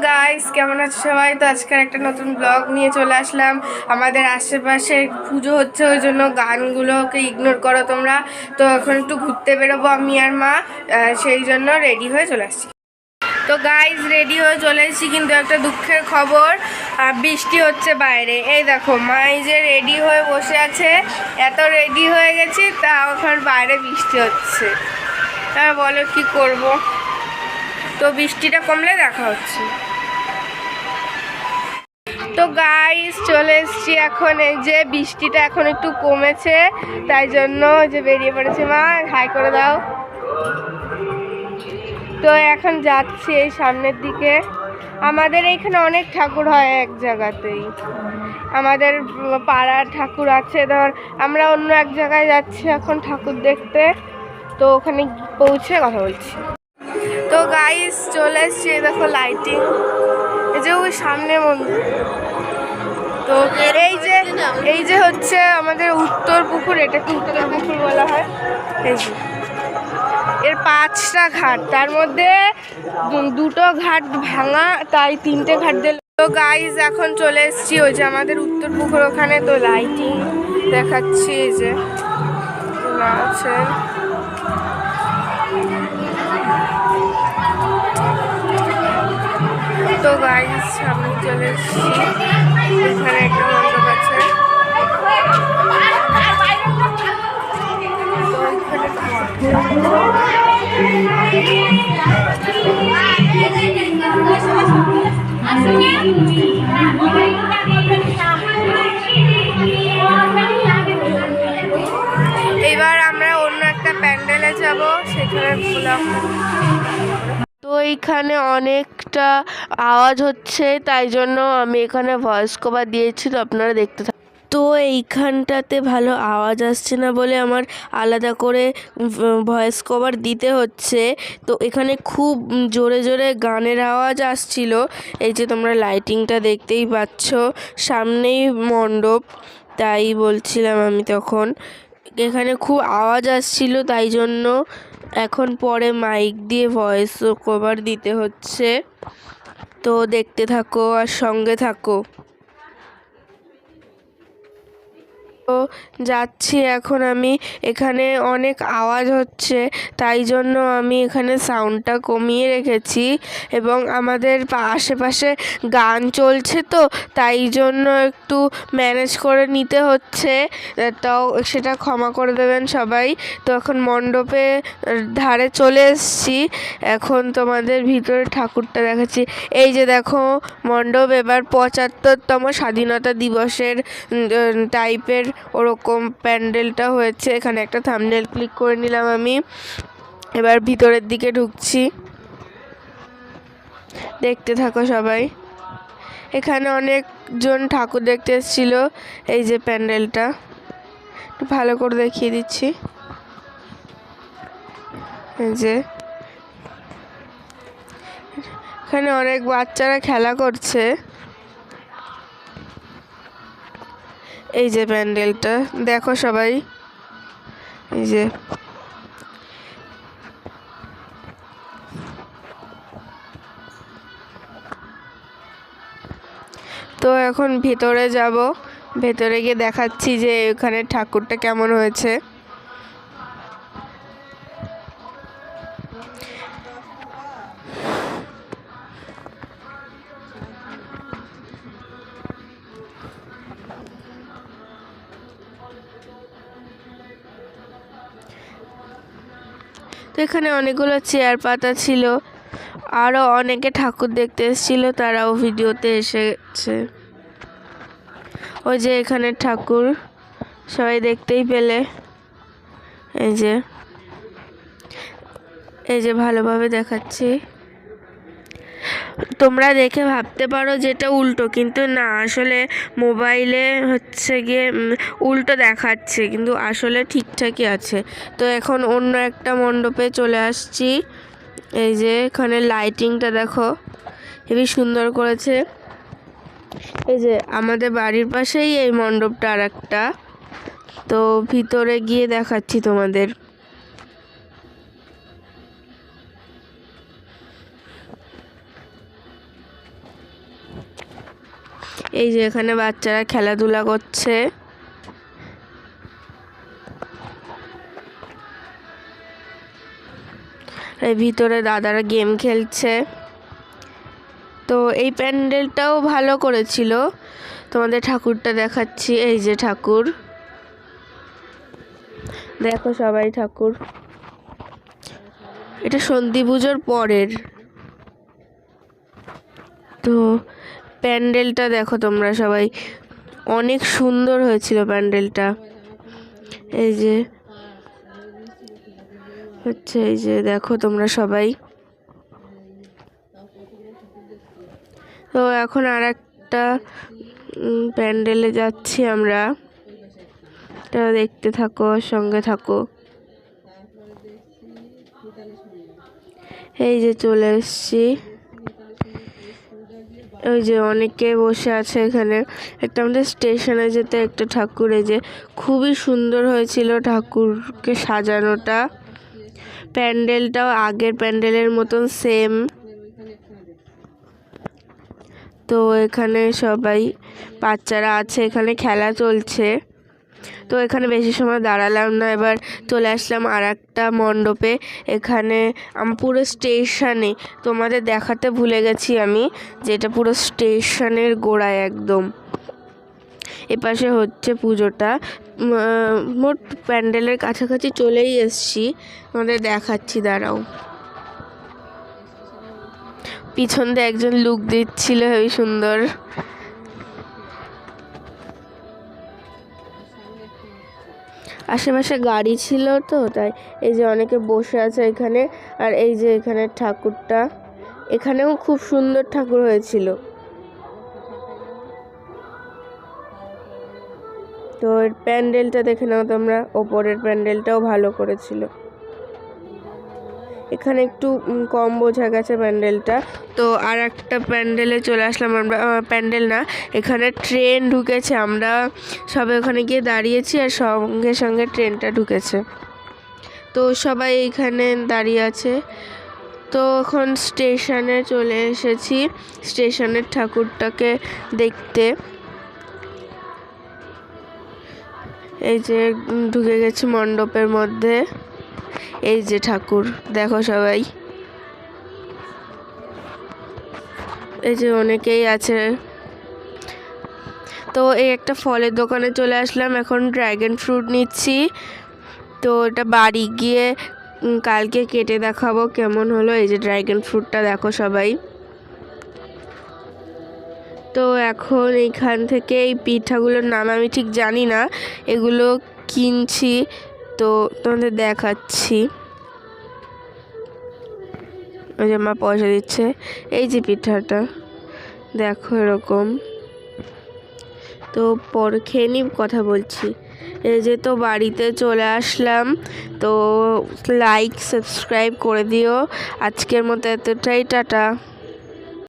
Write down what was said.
Guys, কেমন আছো সবাই? তো আজকের একটা নতুন ব্লগ নিয়ে চলে আসলাম। আমাদের আশেপাশে পুজো হচ্ছে, ওই জন্য গানগুলোকে ইগনোর করো তোমরা। তো এখন একটু ঘুরতে বেরোবো আমি আর মা, সেই জন্য রেডি হয়ে চলে আসছি। তো গাইস, রেডি হয়ে চলে এসেছি, কিন্তু একটা দুঃখের খবর, বৃষ্টি হচ্ছে বাইরে। এই দেখো, মা এই যে রেডি হয়ে বসে আছে, এত রেডি হয়ে গেছি, তা এখন বাইরে বৃষ্টি হচ্ছে। তা বলো কি করব? তো বৃষ্টিটা কমলে দেখা হচ্ছে। তো গাইস, চলে এসছি এখন। এই যে বৃষ্টিটা এখন একটু কমেছে, তাই জন্য যে বেরিয়ে পড়েছে। মা হাই করে দাও। তো এখন যাচ্ছি এই সামনের দিকে। আমাদের এইখানে অনেক ঠাকুর হয় এক জায়গাতেই, আমাদের পাড়ার ঠাকুর আছে। ধর আমরা অন্য এক জায়গায় যাচ্ছি এখন ঠাকুর দেখতে, তো ওখানে পৌঁছে কথা বলছি। তো গাইস, চলে এসছি, দেখো লাইটিং, এই যে ওই সামনে মন্দির। তো এই যে হচ্ছে আমাদের উত্তর পুকুর, এটাকে উত্তর পুকুর বলা হয়। এই যে এর 5টা ঘাট, তার মধ্যে 2টো ঘাট ভাঙা, তাই 3টে ঘাট দিল। তো গাইস, এখন চলে এসছি ওই যে আমাদের উত্তর পুকুর ওখানে। তো লাইটিং দেখাচ্ছি, এই যে আছে। তো গাইস, সামনে চলে এসছি, এখানে একটা মণ্ডপ আছে। এবার আমরা অন্য একটা প্যান্ডেলে যাব, সেখানে ব্লগ। তো এইখানে অনেকটা আওয়াজ হচ্ছে, তাই জন্য আমি এখানে ভয়েস কভার দিয়েছি, তো আপনারা দেখতে থাকুন। তো এইখানটাতে ভালো আওয়াজ আসছে না বলে আমার আলাদা করে ভয়েস কভার দিতে হচ্ছে। তো এখানে খুব জোরে জোরে গানের আওয়াজ আসছিল। এই যে তোমরা লাইটিংটা দেখতেই পাচ্ছ, সামনেই মণ্ডপ, তাই বলছিলাম আমি তখন। এখানে খুব আওয়াজ আসছিল, তাই জন্য এখন পরে মাইক দিয়ে ভয়েস কভার দিতে হচ্ছে। তো দেখতে থাকো আর সঙ্গে থাকো। তো যাচ্ছি এখন আমি, এখানে অনেক আওয়াজ হচ্ছে, তাই জন্য আমি এখানে সাউন্ডটা কমিয়ে রেখেছি, এবং আমাদের আশেপাশে গান চলছে, তো তাই জন্য একটু ম্যানেজ করে নিতে হচ্ছে, তাও সেটা ক্ষমা করে দেবেন সবাই। তো এখন মণ্ডপে ধারে চলে এসেছি, এখন তোমাদের ভিতরে ঠাকুরটা দেখাচ্ছি। এই যে দেখো মণ্ডপ, এবার 75তম স্বাধীনতা দিবসের টাইপের ওরকম প্যান্ডেলটা হয়েছে। এখানে একটা থাম্বনেল ক্লিক করে নিলাম আমি। এবার ভিতরের দিকে ঢুকছি, দেখতে থাকো সবাই। এখানে অনেকজন ঠাকুর দেখতে এসেছিল। এই যে প্যান্ডেলটা একটু ভালো করে দেখিয়ে দিচ্ছি। এই যে এখানে অনেক বাচ্চারা খেলা করছে। এই যে প্যান্ডেলটা দেখো সবাই, এই যে তো এখন ভেতরে যাব, ভেতরে গিয়ে দেখাচ্ছি যে এখানে ঠাকুরটা কেমন হয়েছে। তো এখানে অনেকগুলো চেয়ার পাতা ছিল, আরও অনেকে ঠাকুর দেখতে এসেছিল, তারাও ভিডিওতে এসেছে। ওই যে এখানে ঠাকুর, সবাই দেখতেই পেলে। এই যে ভালোভাবে দেখাচ্ছি। তোমরা দেখে ভাবতে পারো যেটা উল্টো, কিন্তু না, আসলে মোবাইলে হচ্ছে গিয়ে উল্টো দেখাচ্ছে, কিন্তু আসলে ঠিকঠাকই আছে। তো এখন অন্য একটা মণ্ডপে চলে আসছি। এই যে এখানে লাইটিংটা দেখো, হেবি সুন্দর করেছে। এই যে আমাদের বাড়ির পাশেই এই মণ্ডপটা আর একটা, তো ভিতরে গিয়ে দেখাচ্ছি তোমাদের। এই যে এখানে বাচ্চারা খেলাধুলা করছে। এই ভিতরে দাদারা গেম খেলছে। তো এই প্যান্ডেলটাও ভালো করেছিল। তোমাদের ঠাকুরটা দেখাচ্ছি, এই যে ঠাকুর, দেখো সবাই ঠাকুর। এটা সন্ধি পুজোর পরের। তো প্যান্ডেলটা দেখো তোমরা সবাই, অনেক সুন্দর হয়েছিল প্যান্ডেলটা। এই যে হচ্ছে, এই যে দেখো তোমরা সবাই। তো এখন আর একটা প্যান্ডেলে যাচ্ছি আমরা, তা দেখতে থাকো, সঙ্গে থাকো। এই যে চলে এসছি। ওই যে অনেকে বসে আছে এখানে। একটা আমাদের স্টেশনে যেতে একটা ঠাকুর, এই যে খুবই সুন্দর হয়েছিল ঠাকুরকে সাজানোটা। প্যান্ডেলটাও আগের প্যান্ডেলের মতন সেম। তো এখানে সবাই বাচ্চারা আছে, এখানে খেলা চলছে। তো এখানে বেশি সময় দাঁড়ালাম না, এবার চলে আসলাম আর একটা মণ্ডপে। এখানে পুরো স্টেশনে, তোমাদের দেখাতে ভুলে গেছি আমি, যেটা পুরো স্টেশনের গোড়ায় একদম। এপাশে হচ্ছে পুজোটা। মোট প্যান্ডেলের কাছাকাছি চলেই এসছি, তোমাদের দেখাচ্ছি, দাঁড়াও। পিছন দিয়ে একজন লুক দিচ্ছিল, হেবি সুন্দর। আশেপাশে গাড়ি ছিল তো তাই। এই যে অনেকে বসে আছে এখানে। আর এই যে এখানে ঠাকুরটা, এখানেও খুব সুন্দর ঠাকুর হয়েছিল। তো এর প্যান্ডেলটা দেখে নাও তোমরা, ওপরের প্যান্ডেলটাও ভালো করেছিল। এখানে একটু কম বোঝা গেছে প্যান্ডেলটা। তো আর একটা প্যান্ডেলে চলে আসলাম আমরা। প্যান্ডেল না, এখানে ট্রেন ঢুকেছে। আমরা সবাই ওখানে গিয়ে দাঁড়িয়েছি, আর সঙ্গে সঙ্গে ট্রেনটা ঢুকেছে। তো সবাই এইখানে দাঁড়িয়ে আছে। তো এখন স্টেশনে চলে এসেছি, স্টেশনের ঠাকুরটাকে দেখতে। এই যে ঢুকে গেছি মণ্ডপের মধ্যে। এই যে ঠাকুর, দেখো সবাই। এই যে অনেকেই আছে। তো এই একটা ফলের দোকানে চলে আসলাম, এখন ড্রাগন ফ্রুট নিচ্ছি। তো এটা বাড়ি গিয়ে কালকে কেটে দেখাবো কেমন হলো। এই যে ড্রাগন ফ্রুটটা দেখো সবাই। তো এখন এইখান থেকে এই পিঠাগুলোর নাম আমি ঠিক জানি না, এগুলো কিনছি, তো তোমাদের দেখাচ্ছি। ওই যে মা পয়সা দিচ্ছে। এই যে পিঠাটা দেখো এরকম। তো পরে খেয়ে নিয়ে কথা বলছি। এই যে তো বাড়িতে চলে আসলাম। তো লাইক সাবস্ক্রাইব করে দিও। আজকের মতো এতটাই, টাটা।